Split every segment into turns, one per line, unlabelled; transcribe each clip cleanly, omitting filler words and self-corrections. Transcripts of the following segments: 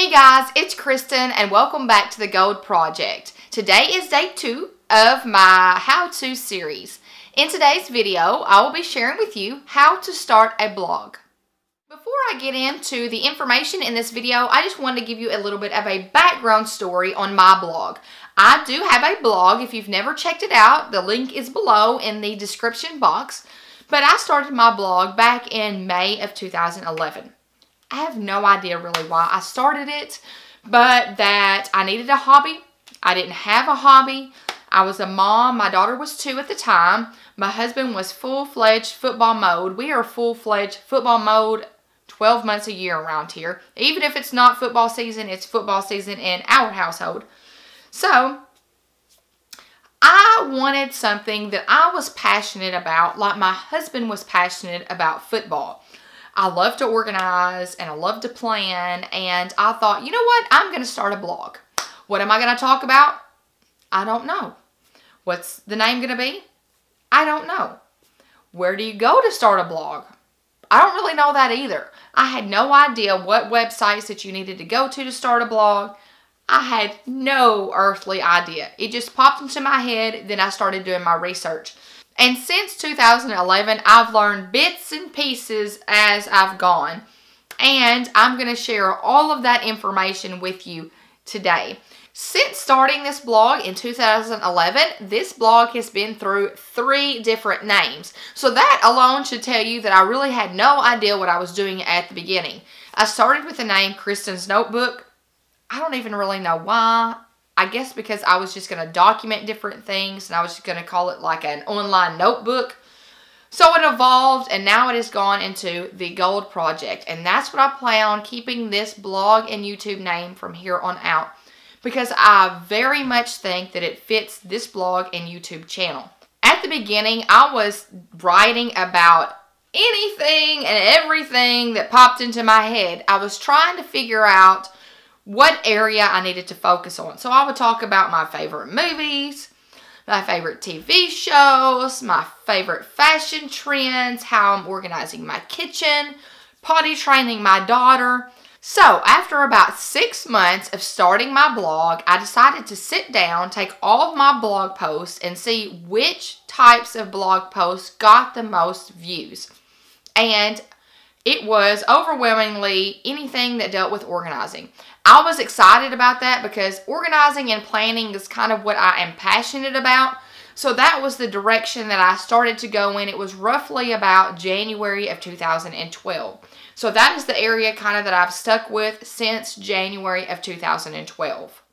Hey guys, it's Kristen and welcome back to the Gold Project. Today is day 2 of my how-to series. In today's video, I will be sharing with you how to start a blog. Before I get into the information in this video, I just wanted to give you a little bit of a background story on my blog. I do have a blog. If you've never checked it out, the link is below in the description box. But I started my blog back in May of 2011. I have no idea really why I started it, but that I needed a hobby. I didn't have a hobby. I was a mom. My daughter was 2 at the time. My husband was full-fledged football mode. We are full-fledged football mode 12 months a year around here. Even if it's not football season, it's football season in our household. So, I wanted something that I was passionate about, like my husband was passionate about football. I love to organize and I love to plan, and I thought, you know what? I'm going to start a blog. What am I going to talk about? I don't know. What's the name going to be? I don't know. Where do you go to start a blog? I don't really know that either. I had no idea what websites that you needed to go to start a blog. I had no earthly idea. It just popped into my head, then I started doing my research. And since 2011, I've learned bits and pieces as I've gone. And I'm going to share all of that information with you today. Since starting this blog in 2011, this blog has been through 3 different names. So that alone should tell you that I really had no idea what I was doing at the beginning. I started with the name Kristen's Notebook. I don't even really know why. I guess because I was just going to document different things and I was just going to call it like an online notebook. So it evolved and now it has gone into the Gold Project. And that's what I plan on keeping this blog and YouTube name from here on out, because I very much think that it fits this blog and YouTube channel. At the beginning, I was writing about anything and everything that popped into my head. I was trying to figure out what area I needed to focus on. So I would talk about my favorite movies, my favorite TV shows, my favorite fashion trends, how I'm organizing my kitchen, potty training my daughter. So after about 6 months of starting my blog, I decided to sit down, take all of my blog posts and see which types of blog posts got the most views. And it was overwhelmingly anything that dealt with organizing. I was excited about that because organizing and planning is kind of what I am passionate about. So that was the direction that I started to go in. It was roughly about January of 2012. So that is the area kind of that I've stuck with since January of 2012.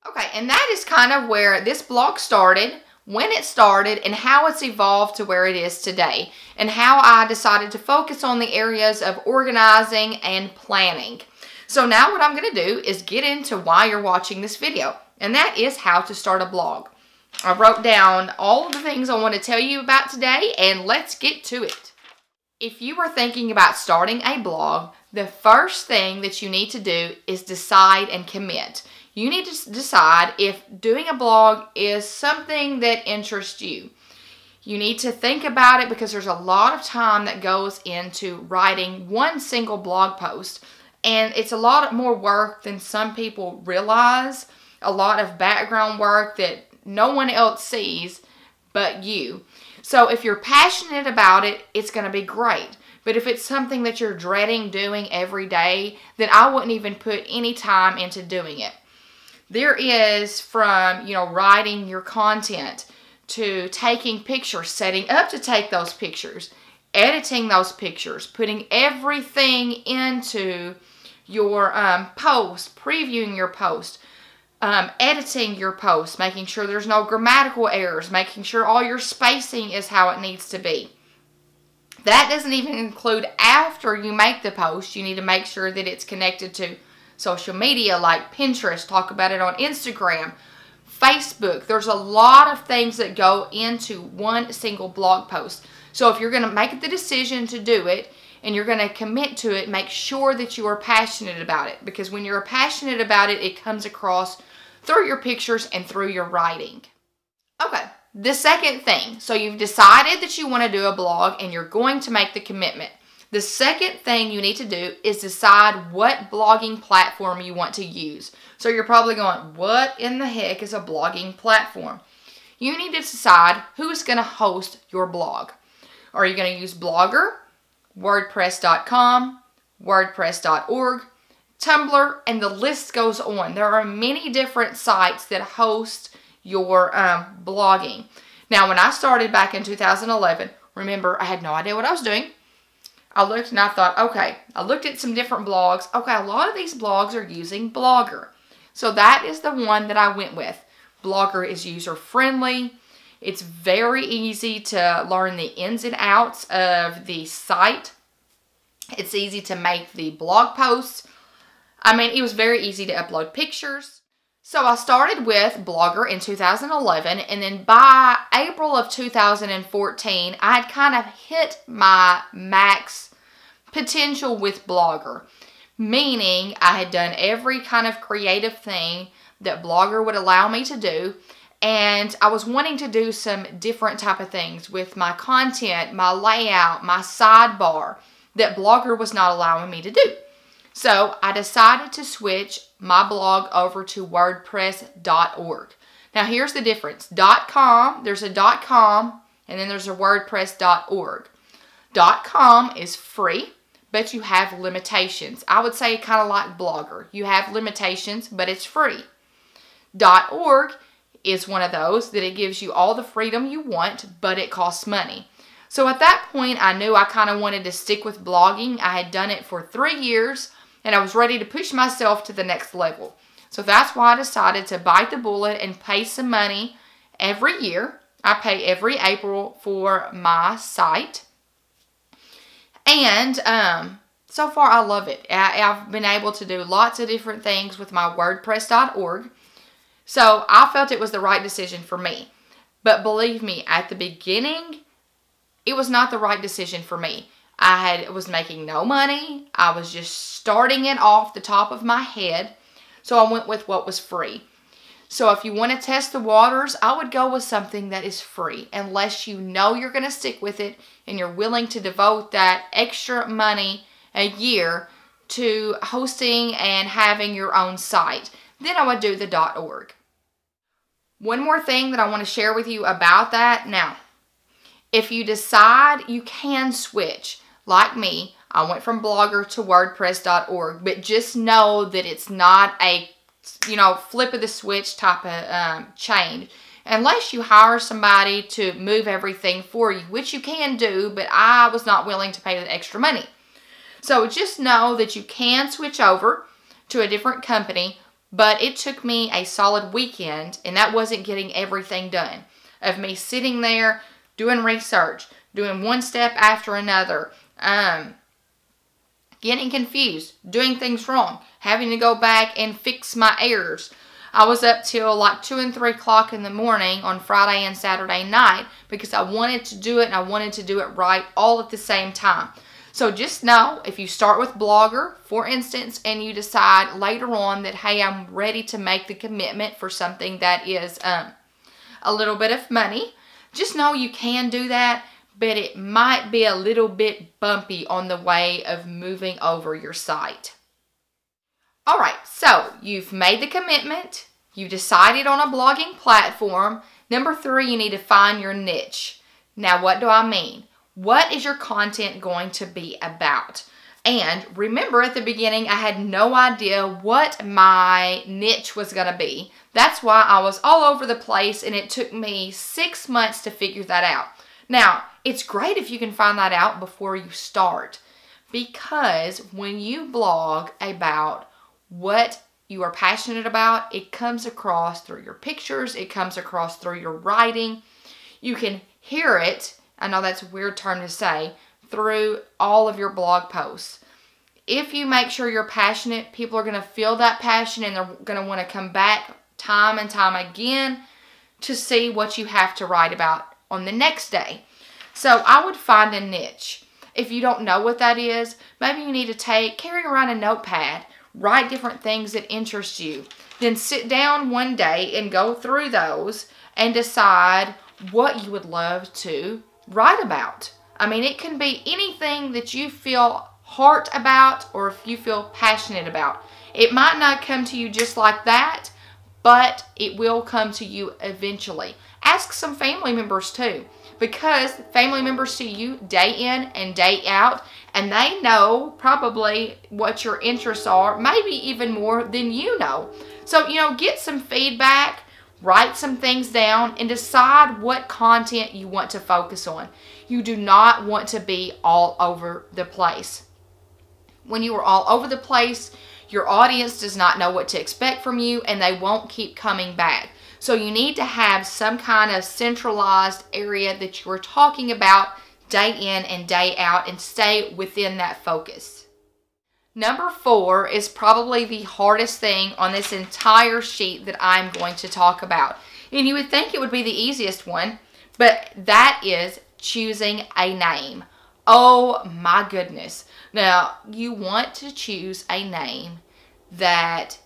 Okay, and that is kind of where this blog started, when it started, and how it's evolved to where it is today, and how I decided to focus on the areas of organizing and planning. So now what I'm going to do is get into why you're watching this video, and that is how to start a blog. I wrote down all of the things I want to tell you about today, and let's get to it. If you are thinking about starting a blog, the first thing that you need to do is decide and commit. You need to decide if doing a blog is something that interests you. You need to think about it because there's a lot of time that goes into writing one single blog post. And it's a lot more work than some people realize. A lot of background work that no one else sees but you. So if you're passionate about it, it's going to be great. But if it's something that you're dreading doing every day, then I wouldn't even put any time into doing it. There is from, writing your content to taking pictures, setting up to take those pictures, editing those pictures, putting everything into your post, previewing your post, editing your post, making sure there's no grammatical errors, making sure all your spacing is how it needs to be. That doesn't even include after you make the post. You need to make sure that it's connected to social media like Pinterest, talk about it on Instagram, Facebook. There's a lot of things that go into one single blog post. So if you're going to make the decision to do it and you're going to commit to it, make sure that you are passionate about it. Because when you're passionate about it, it comes across through your pictures and through your writing. Okay, the second thing. So you've decided that you want to do a blog and you're going to make the commitment. The second thing you need to do is decide what blogging platform you want to use. So you're probably going, what in the heck is a blogging platform? You need to decide who's going to host your blog. Are you going to use Blogger, WordPress.com, WordPress.org, Tumblr, and the list goes on. There are many different sites that host your blogging. Now, when I started back in 2011, remember, I had no idea what I was doing. I looked and I thought, okay, I looked at some different blogs. Okay, a lot of these blogs are using Blogger. So that is the one that I went with. Blogger is user-friendly. It's very easy to learn the ins and outs of the site. It's easy to make the blog posts. I mean, it was very easy to upload pictures. So I started with Blogger in 2011, and then by April of 2014, I had kind of hit my max potential with Blogger, meaning I had done every kind of creative thing that Blogger would allow me to do, and I was wanting to do some different type of things with my content, my layout, my sidebar that Blogger was not allowing me to do. So I decided to switch my blog over to WordPress.org. Now here's the difference. .com, there's a .com, and then there's a WordPress.org. .com is free, but you have limitations. I would say kind of like Blogger. You have limitations, but it's free. .org is one of those that it gives you all the freedom you want, but it costs money. So at that point, I knew I kind of wanted to stick with blogging. I had done it for 3 years, and I was ready to push myself to the next level. So that's why I decided to bite the bullet and pay some money every year. I pay every April for my site. And so far, I love it. I've been able to do lots of different things with my WordPress.org. So I felt it was the right decision for me. But believe me, at the beginning, it was not the right decision for me. I was making no money. I was just starting it off the top of my head. So I went with what was free. So if you want to test the waters, I would go with something that is free, unless you know you're going to stick with it and you're willing to devote that extra money a year to hosting and having your own site. Then I would do the .org. One more thing that I want to share with you about that. Now, if you decide you can switch, like me, I went from Blogger to WordPress.org, but just know that it's not a, flip of the switch type of change. Unless you hire somebody to move everything for you, which you can do, but I was not willing to pay the extra money. So just know that you can switch over to a different company, but it took me a solid weekend, and that wasn't getting everything done. Of me sitting there, doing research, doing one step after another, getting confused, doing things wrong, having to go back and fix my errors. I was up till like 2 and 3 o'clock in the morning on Friday and Saturday night because I wanted to do it and I wanted to do it right all at the same time. So just know, if you start with Blogger, for instance, and you decide later on that, hey, I'm ready to make the commitment for something that is a little bit of money, just know you can do that, but it might be a little bit bumpy on the way of moving over your site. All right, so you've made the commitment. You decided on a blogging platform. Number 3, you need to find your niche. Now, what do I mean? What is your content going to be about? And remember, at the beginning, I had no idea what my niche was going to be. That's why I was all over the place, and it took me 6 months to figure that out. Now, it's great if you can find that out before you start, because when you blog about what you are passionate about, it comes across through your pictures, it comes across through your writing. You can hear it, I know that's a weird term to say, through all of your blog posts. If you make sure you're passionate, people are going to feel that passion and they're going to want to come back time and time again to see what you have to write about on the next day. So I would find a niche. If you don't know what that is, maybe you need to carry around a notepad, write different things that interest you. Then sit down one day and go through those and decide what you would love to write about. I mean, it can be anything that you feel heart about or if you feel passionate about. It might not come to you just like that, but it will come to you eventually. Ask some family members too, because family members see you day in and day out, and they know probably what your interests are, maybe even more than you know. So, get some feedback, write some things down, and decide what content you want to focus on. You do not want to be all over the place. When you are all over the place, your audience does not know what to expect from you, and they won't keep coming back. So you need to have some kind of centralized area that you're talking about day in and day out, and stay within that focus. Number 4 is probably the hardest thing on this entire sheet that I'm going to talk about. And you would think it would be the easiest one, but that is choosing a name. Oh my goodness. Now, you want to choose a name that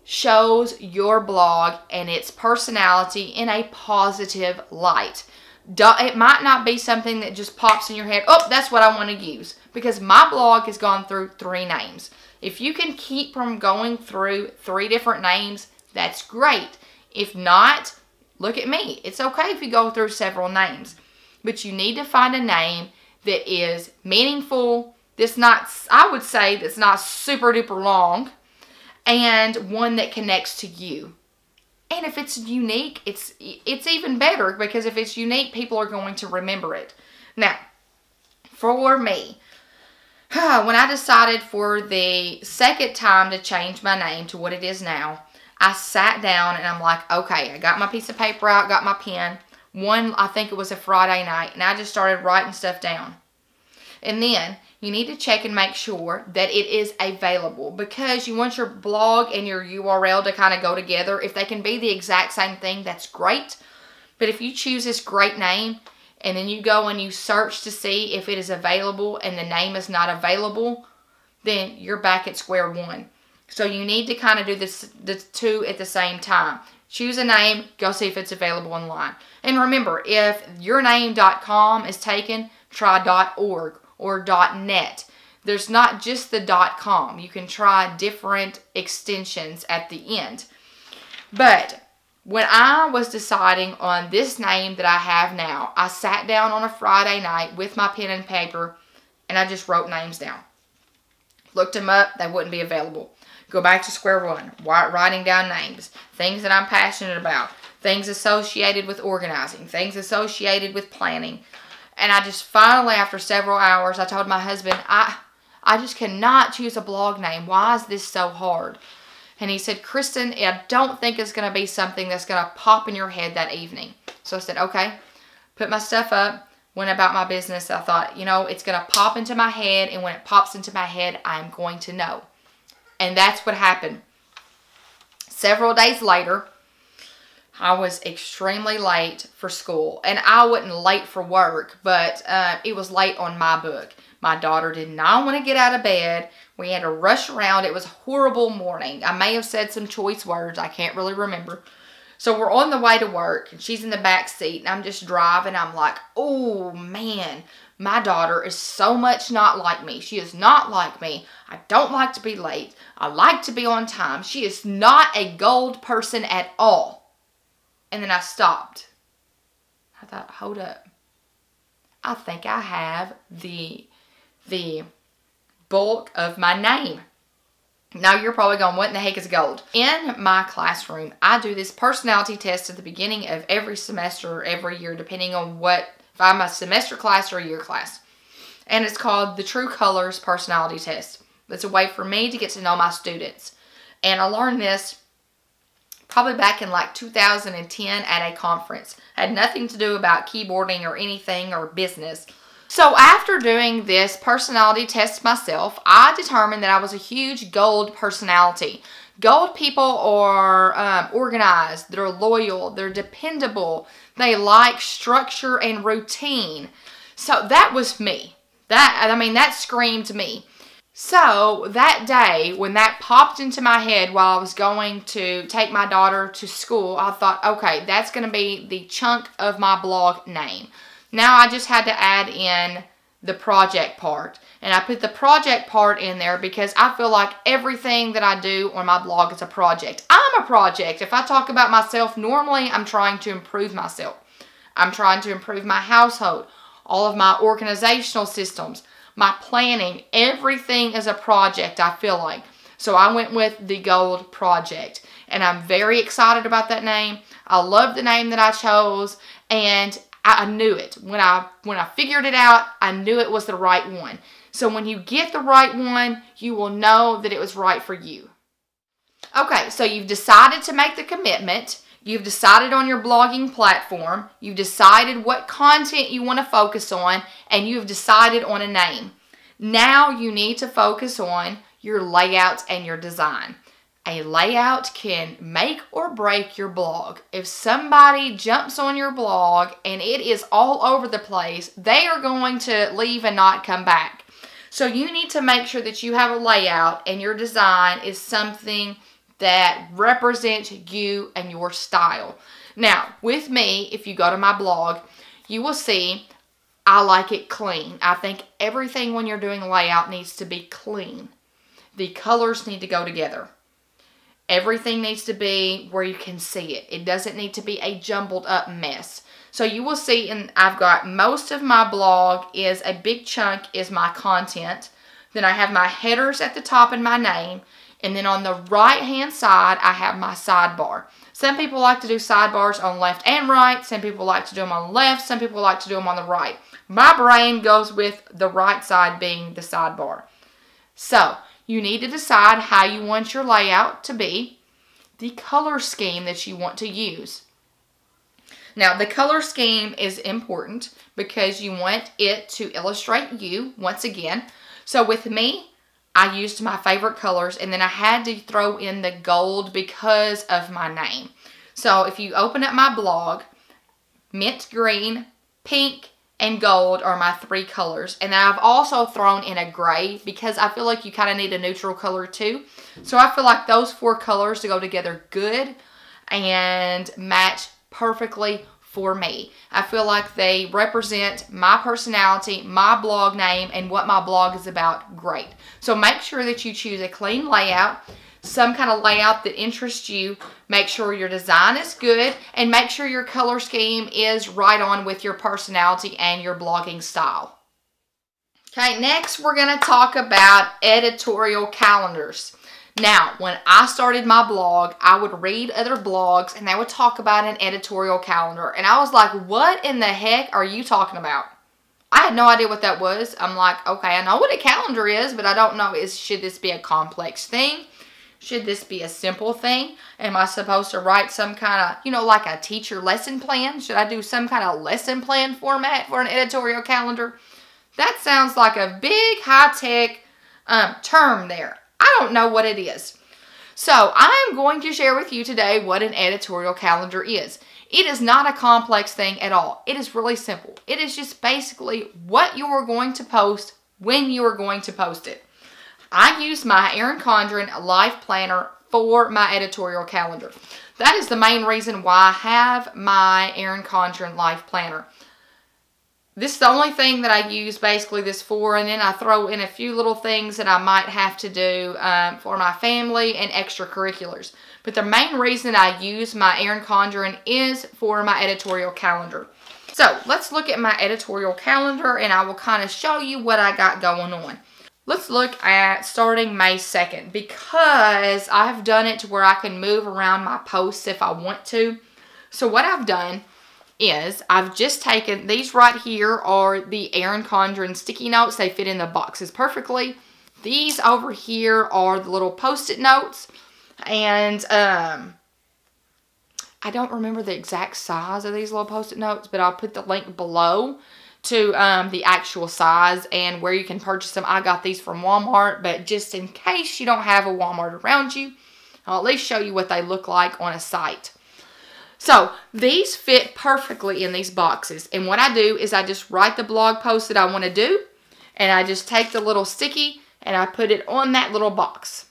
shows your blog and its personality in a positive light. It might not be something that just pops in your head, oh, that's what I want to use. Because my blog has gone through 3 names. If you can keep from going through 3 different names, that's great. If not, look at me. It's okay if you go through several names. But you need to find a name that is meaningful, I would say that's not super duper long, and one that connects to you. And if it's unique, it's even better, because if it's unique, people are going to remember it. Now, for me, when I decided for the second time to change my name to what it is now, I sat down and I'm like, okay, I got my piece of paper out, got my pen. I think it was a Friday night, and I just started writing stuff down. And then you need to check and make sure that it is available, because you want your blog and your URL to kind of go together. If they can be the exact same thing, that's great. But if you choose this great name and then you go and you search to see if it is available and the name is not available, then you're back at square one. So you need to kind of do the 2 at the same time. Choose a name, go see if it's available online. And remember, if yourname.com is taken, try .org or .net. There's not just the .com. You can try different extensions at the end. But when I was deciding on this name that I have now, I sat down on a Friday night with my pen and paper, and I just wrote names down. Looked them up, they wouldn't be available. Go back to square one, writing down names, things that I'm passionate about, things associated with organizing, things associated with planning. And I just finally, after several hours, I told my husband, I just cannot choose a blog name. Why is this so hard? And he said, Kristen, I don't think it's going to be something that's going to pop in your head that evening. So I said, okay, put my stuff up, went about my business. I thought, it's going to pop into my head, and when it pops into my head, I'm going to know. And that's what happened. Several days later, I was extremely late for school. And I wasn't late for work, but it was late on my book. My daughter did not want to get out of bed. We had to rush around. It was a horrible morning. I may have said some choice words. I can't really remember. So we're on the way to work, and she's in the back seat, and I'm just driving. I'm like, oh, man, my daughter is so much not like me. She is not like me. I don't like to be late. I like to be on time. She is not a gold person at all. And then I stopped. I thought, hold up. I think I have the bulk of my name. Now you're probably going, what in the heck is gold? In my classroom, I do this personality test at the beginning of every semester or every year, depending on if I'm a semester class or a year class. And it's called the True Colors Personality Test. It's a way for me to get to know my students. And I learned this probably back in like 2010 at a conference. Had nothing to do about keyboarding or anything or business. So after doing this personality test myself, I determined that I was a huge gold personality. Gold people are organized, they're loyal, they're dependable, they like structure and routine. So that was me. That screamed me. So that day, when that popped into my head while I was going to take my daughter to school, I thought, okay, that's going to be the chunk of my blog name. Now I just had to add in the project part. And I put the project part in there because I feel like everything that I do on my blog is a project. I'm a project. If I talk about myself, normally I'm trying to improve myself. I'm trying to improve my household, all of my organizational systems, my planning. Everything is a project, I feel like. So I went with the Gold Project. And I'm very excited about that name. I love the name that I chose. And I knew it. When I figured it out, I knew it was the right one. So when you get the right one, you will know that it was right for you. Okay, so you've decided to make the commitment. You've decided on your blogging platform. You've decided what content you want to focus on. And you've decided on a name. Now you need to focus on your layout and your design. A layout can make or break your blog. If somebody jumps on your blog and it is all over the place, they are going to leave and not come back. So you need to make sure that you have a layout and your design is something that represents you and your style. Now, with me, if you go to my blog, you will see I like it clean. I think everything when you're doing a layout needs to be clean. The colors need to go together. Everything needs to be where you can see it. It doesn't need to be a jumbled up mess. So you will see, and I've got most of my blog is a big chunk is my content. Then I have my headers at the top and my name. And then on the right hand side, I have my sidebar. Some people like to do sidebars on left and right. Some people like to do them on the left. Some people like to do them on the right. My brain goes with the right side being the sidebar. So you need to decide how you want your layout to be, the color scheme that you want to use. Now, the color scheme is important because you want it to illustrate you once again. So with me, I used my favorite colors, and then I had to throw in the gold because of my name. So if you open up my blog, mint green, pink, and gold are my 3 colors. And then I've also thrown in a gray because I feel like you kind of need a neutral color too. So I feel like those 4 colors to go together good and match perfectly for me. I feel like they represent my personality, my blog name, and what my blog is about great. So make sure that you choose a clean layout, some kind of layout that interests you. Make sure your design is good, and make sure your color scheme is right on with your personality and your blogging style. Okay, next we're going to talk about editorial calendars. Now, when I started my blog, I would read other blogs and they would talk about an editorial calendar. And I was like, what in the heck are you talking about? I had no idea what that was. I'm like, okay, I know what a calendar is, but I don't know, should this be a complex thing? Should this be a simple thing? Am I supposed to write some kind of, like a teacher lesson plan? Should I do some kind of lesson plan format for an editorial calendar? That sounds like a big high-tech term there. I don't know what it is. So I'm going to share with you today what an editorial calendar is. It is not a complex thing at all. It is really simple. It is just basically what you are going to post when you are going to post it. I use my Erin Condren Life Planner for my editorial calendar. That is the main reason why I have my Erin Condren Life Planner. This is the only thing that I use basically this for, and then I throw in a few little things that I might have to do for my family and extracurriculars. But the main reason I use my Erin Condren is for my editorial calendar. So let's look at my editorial calendar, and I will kind of show you what I got going on. Let's look at starting May 2nd because I've done it to where I can move around my posts if I want to. So what I've done is I've just taken, these right here are the Erin Condren sticky notes. They fit in the boxes perfectly. These over here are the little post-it notes. And I don't remember the exact size of these little post-it notes, but I'll put the link below to the actual size and where you can purchase them. I got these from Walmart, but just in case you don't have a Walmart around you, I'll at least show you what they look like on a site. So these fit perfectly in these boxes. And what I do is I just write the blog post that I want to do. And I just take the little sticky and I put it on that little box.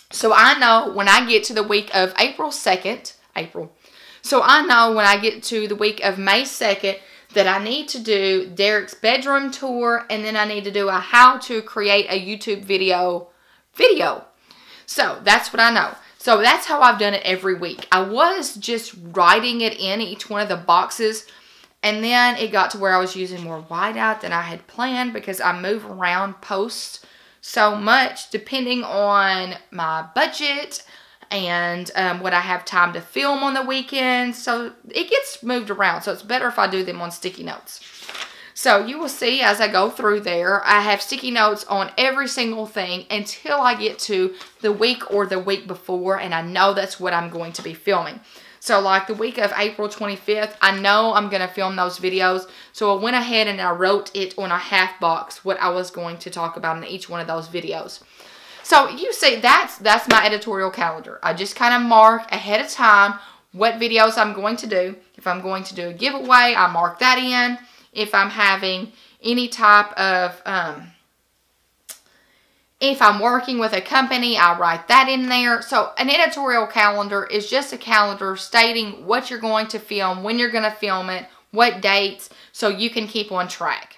So I know when I get to the week of So I know when I get to the week of May 2nd that I need to do Derek's bedroom tour, and then I need to do a how to create a YouTube video. So that's what I know. So that's how I've done it every week. I was just writing it in each one of the boxes, and then it got to where I was using more whiteout than I had planned because I move around posts so much depending on my budget and what I have time to film on the weekends. So it gets moved around. So it's better if I do them on sticky notes. So you will see as I go through there, I have sticky notes on every single thing until I get to the week or the week before, and I know that's what I'm going to be filming. So like the week of April 25th, I know I'm going to film those videos. So I went ahead and I wrote it on a half box what I was going to talk about in each one of those videos. So you see, that's my editorial calendar. I just kind of mark ahead of time what videos I'm going to do. If I'm going to do a giveaway, I mark that in. If I'm having any type of, if I'm working with a company, I write that in there. So an editorial calendar is just a calendar stating what you're going to film, when you're going to film it, what dates, so you can keep on track.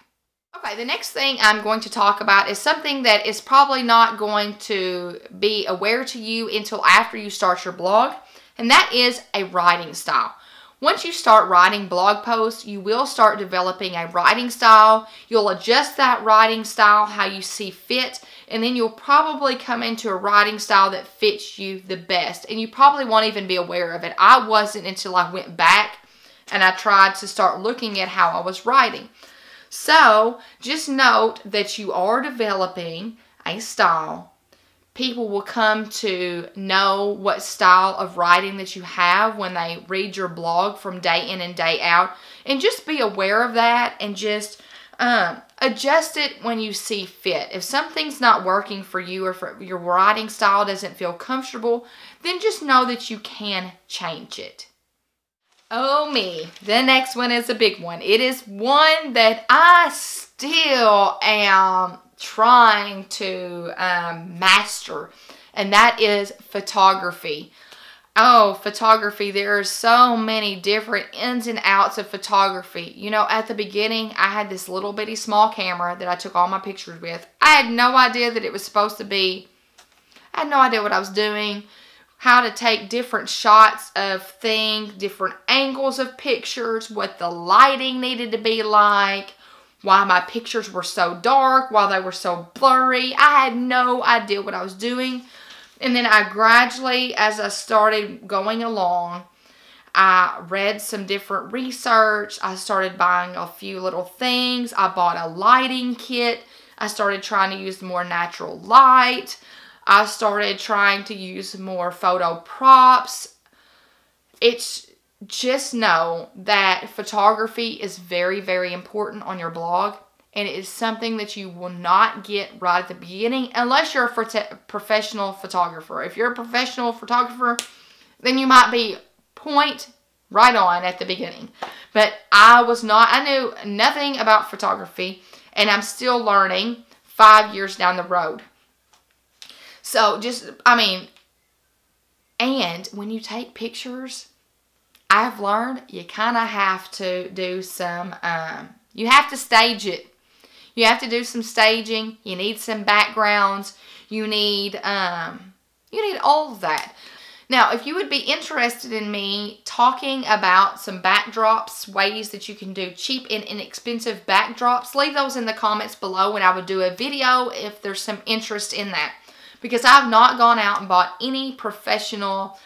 Okay, the next thing I'm going to talk about is something that is probably not going to be aware to you until after you start your blog, and that is a writing style. Once you start writing blog posts, you will start developing a writing style. You'll adjust that writing style how you see fit, and then you'll probably come into a writing style that fits you the best, and you probably won't even be aware of it. I wasn't until I went back and I tried to start looking at how I was writing. So just note that you are developing a style. People will come to know what style of writing that you have when they read your blog from day in and day out. And just be aware of that and just adjust it when you see fit. If something's not working for you or if your writing style doesn't feel comfortable, then just know that you can change it. Oh me, the next one is a big one. It is one that I still am trying to master, and that is photography. Oh, photography. There are so many different ins and outs of photography. You know, at the beginning, I had this little bitty small camera that I took all my pictures with. I had no idea that it was supposed to be, I had no idea what I was doing, how to take different shots of things, different angles of pictures, what the lighting needed to be like, why my pictures were so dark, why they were so blurry. I had no idea what I was doing. And then I gradually, as I started going along, I read some different research. I started buying a few little things. I bought a lighting kit. I started trying to use more natural light. I started trying to use more photo props. It's just know that photography is very, very important on your blog, and it is something that you will not get right at the beginning unless you're a professional photographer. If you're a professional photographer, then you might be point right on at the beginning. But I was not. I knew nothing about photography, and I'm still learning 5 years down the road. So just, I mean, and when you take pictures, I've learned you kind of have to do some, you have to stage it. You have to do some staging. You need some backgrounds. You need all of that. Now, if you would be interested in me talking about some backdrops, ways that you can do cheap and inexpensive backdrops, leave those in the comments below and I would do a video if there's some interest in that. Because I've not gone out and bought any professional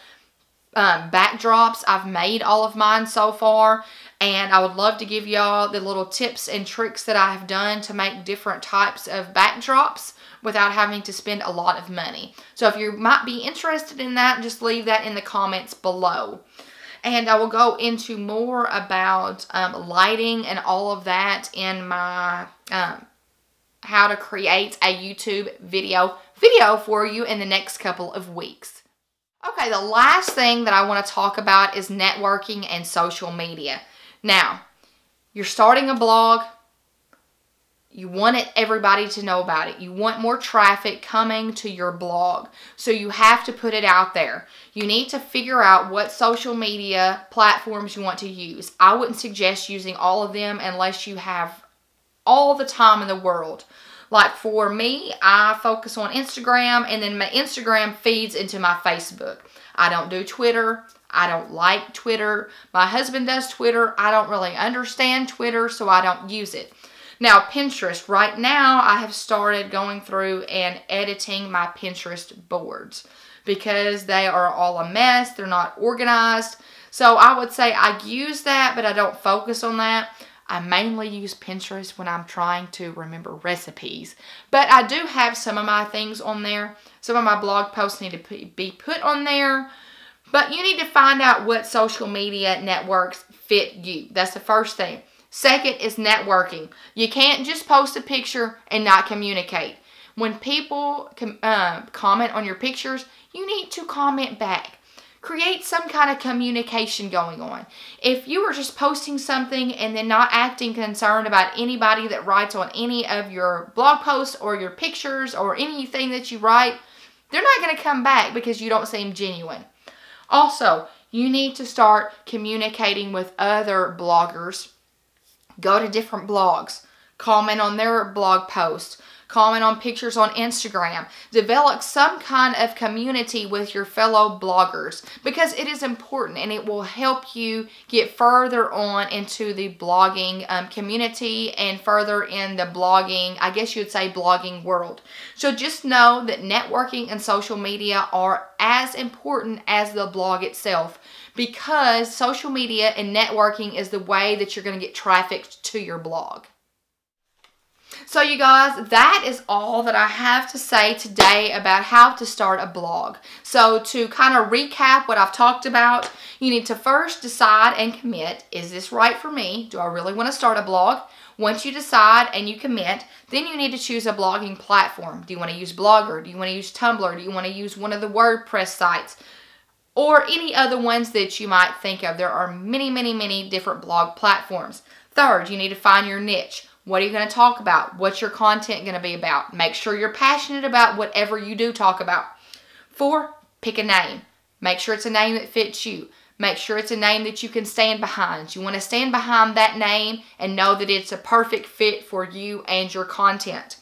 backdrops. I've made all of mine so far, and I would love to give y'all the little tips and tricks that I have done to make different types of backdrops without having to spend a lot of money. So if you might be interested in that, just leave that in the comments below. And I will go into more about lighting and all of that in my how to create a YouTube video for you in the next couple of weeks. Okay, the last thing that I want to talk about is networking and social media. Now, you're starting a blog. You want everybody to know about it. You want more traffic coming to your blog. So you have to put it out there. You need to figure out what social media platforms you want to use. I wouldn't suggest using all of them unless you have all the time in the world. Like for me, I focus on Instagram, and then my Instagram feeds into my Facebook. I don't do Twitter. I don't like Twitter. My husband does Twitter. I don't really understand Twitter, so I don't use it. Now, Pinterest. Right now, I have started going through and editing my Pinterest boards because they are all a mess. They're not organized. So I would say I use that, but I don't focus on that. I mainly use Pinterest when I'm trying to remember recipes. But I do have some of my things on there. Some of my blog posts need to be put on there. But you need to find out what social media networks fit you. That's the first thing. Second is networking. You can't just post a picture and not communicate. When people comment on your pictures, you need to comment back. Create some kind of communication going on. If you are just posting something and then not acting concerned about anybody that writes on any of your blog posts or your pictures or anything that you write, they're not going to come back because you don't seem genuine. Also, you need to start communicating with other bloggers. Go to different blogs. Comment on their blog posts. Comment on pictures on Instagram. Develop some kind of community with your fellow bloggers because it is important and it will help you get further on into the blogging community and further in the blogging, I guess you would say blogging world. So just know that networking and social media are as important as the blog itself, because social media and networking is the way that you're going to get traffic to your blog. So you guys, that is all that I have to say today about how to start a blog. So to kind of recap what I've talked about, you need to first decide and commit, is this right for me? Do I really want to start a blog? Once you decide and you commit, then you need to choose a blogging platform. Do you want to use Blogger? Do you want to use Tumblr? Do you want to use one of the WordPress sites? Or any other ones that you might think of. There are many, many, many different blog platforms. Third, you need to find your niche. What are you going to talk about? What's your content going to be about? Make sure you're passionate about whatever you do talk about. 4, pick a name. Make sure it's a name that fits you. Make sure it's a name that you can stand behind. You want to stand behind that name and know that it's a perfect fit for you and your content.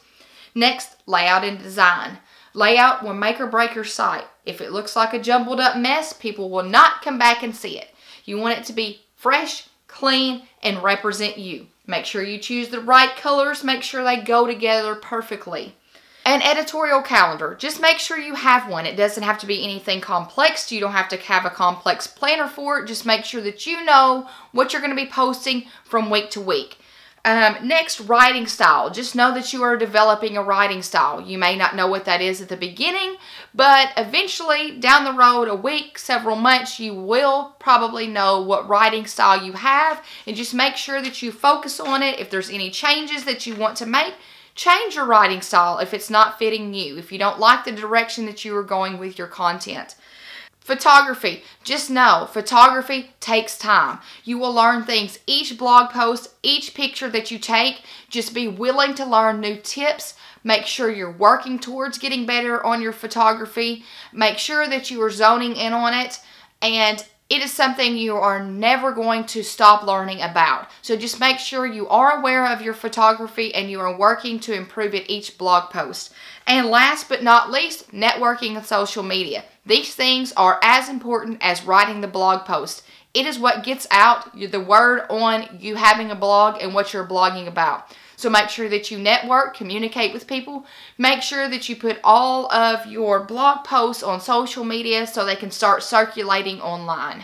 Next, layout and design. Layout will make or break your site. If it looks like a jumbled up mess, people will not come back and see it. You want it to be fresh, clean, and represent you. Make sure you choose the right colors. Make sure they go together perfectly. An editorial calendar. Just make sure you have one. It doesn't have to be anything complex. You don't have to have a complex planner for it. Just make sure that you know what you're going to be posting from week to week. Next, writing style. Just know that you are developing a writing style. You may not know what that is at the beginning, but eventually down the road, a week, several months, you will probably know what writing style you have, and just make sure that you focus on it. If there's any changes that you want to make, change your writing style if it's not fitting you, if you don't like the direction that you are going with your content. Photography. Just know, photography takes time. You will learn things each blog post, each picture that you take. Just be willing to learn new tips. Make sure you're working towards getting better on your photography. Make sure that you are zoning in on it. And it is something you are never going to stop learning about. So just make sure you are aware of your photography and you are working to improve it each blog post. And last but not least, networking and social media. These things are as important as writing the blog post. It is what gets out the word on you having a blog and what you're blogging about. So make sure that you network, communicate with people. Make sure that you put all of your blog posts on social media so they can start circulating online.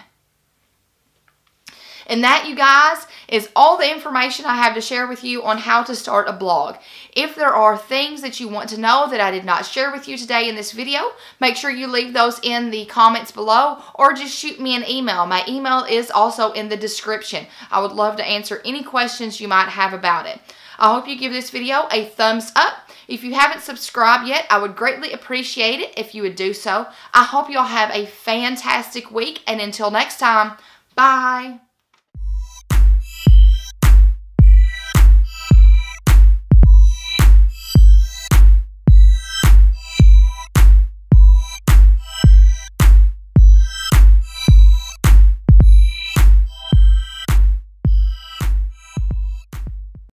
And that, you guys, is all the information I have to share with you on how to start a blog. If there are things that you want to know that I did not share with you today in this video, make sure you leave those in the comments below or just shoot me an email. My email is also in the description. I would love to answer any questions you might have about it. I hope you give this video a thumbs up. If you haven't subscribed yet, I would greatly appreciate it if you would do so. I hope you all have a fantastic week, and until next time, bye.